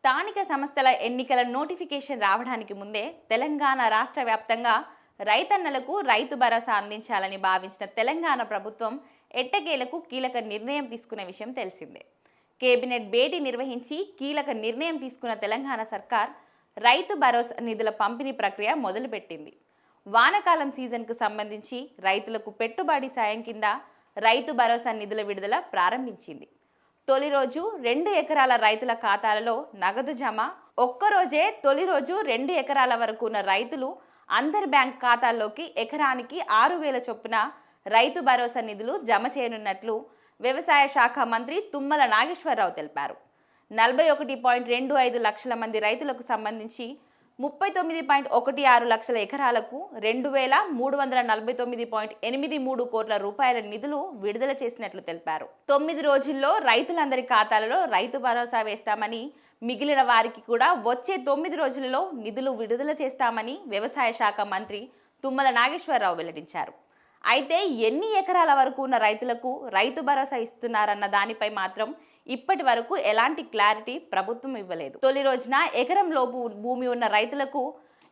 స్థానిక సంస్థల ఎన్నికల నోటిఫికేషన్ రావడానికి ముందే తెలంగాణ రాష్ట్ర వ్యాప్తంగా రైతన్నలకు రైతు భరోసా అందించాలని భావించిన తెలంగాణ ప్రభుత్వం ఎట్టకేలకు కీలక నిర్ణయం తీసుకున్న విషయం తెలిసిందే. కేబినెట్ భేటీ నిర్వహించి కీలక నిర్ణయం తీసుకున్న తెలంగాణ సర్కార్ రైతు భరోసా నిధుల పంపిణీ ప్రక్రియ మొదలుపెట్టింది. వానాకాలం సీజన్కు సంబంధించి రైతులకు పెట్టుబడి సాయం కింద రైతు భరోసా నిధుల విడుదల ప్రారంభించింది. తొలి రోజు 2 ఎకరాల రైతుల ఖాతాలలో నగదు జమ. ఒక్కరోజే తొలి రోజు 2 ఎకరాల వరకు ఉన్న రైతులు అందరి బ్యాంక్ ఖాతాల్లోకి ఎకరానికి 6,000 చొప్పున రైతు భరోసా నిధులు జమ చేయనున్నట్లు వ్యవసాయ శాఖ మంత్రి తుమ్మల నాగేశ్వరరావు తెలిపారు. 41.25 లక్షల మంది రైతులకు సంబంధించి 39.16 లక్షల ఎకరాలకు 2,349.83 కోట్ల రూపాయల నిధులు విడుదల చేసినట్లు తెలిపారు. 9 రోజుల్లో రైతులందరి ఖాతాలలో రైతు భరోసా వేస్తామని, మిగిలిన వారికి కూడా వచ్చే 9 రోజులలో నిధులు విడుదల చేస్తామని వ్యవసాయ శాఖ మంత్రి తుమ్మల నాగేశ్వరరావు వెల్లడించారు. అయితే ఎన్ని ఎకరాల వరకు ఉన్న రైతులకు రైతు భరోసా ఇస్తున్నారన్న దానిపై మాత్రం ఇప్పటి వరకు ఎలాంటి క్లారిటీ ప్రభుత్వం ఇవ్వలేదు. తొలి రోజున ఎకరం లోపు భూమి ఉన్న రైతులకు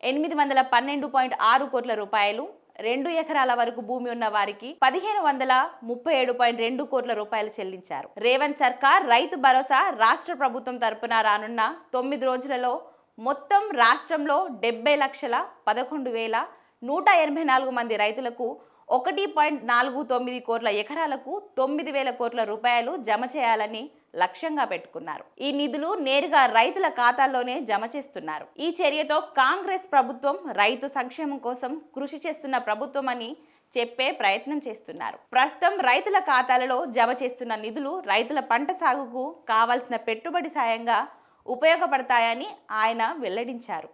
812.6 కోట్ల రూపాయలు, 2 ఎకరాల వరకు భూమి ఉన్న వారికి 1,537.2 కోట్ల రూపాయలు చెల్లించారు. రేవంత్ సర్కార్ రైతు భరోసా రాష్ట్ర ప్రభుత్వం తరపున రానున్న 9 రోజులలో మొత్తం రాష్ట్రంలో 70,11,184 మంది రైతులకు 1.49 కోట్ల ఎకరాలకు 9,000 కోట్ల రూపాయలు జమ చేయాలని లక్ష్యంగా పెట్టుకున్నారు. ఈ నిధులు నేరుగా రైతుల ఖాతాల్లోనే జమ చేస్తున్నారు. ఈ చర్యతో కాంగ్రెస్ ప్రభుత్వం రైతు సంక్షేమం కోసం కృషి చేస్తున్న ప్రభుత్వం అని చెప్పే ప్రయత్నం చేస్తున్నారు. ప్రస్తుతం రైతుల ఖాతాలలో జమ చేస్తున్న నిధులు రైతుల పంట సాగుకు కావాల్సిన పెట్టుబడి సాయంగా ఉపయోగపడతాయని ఆయన వెల్లడించారు.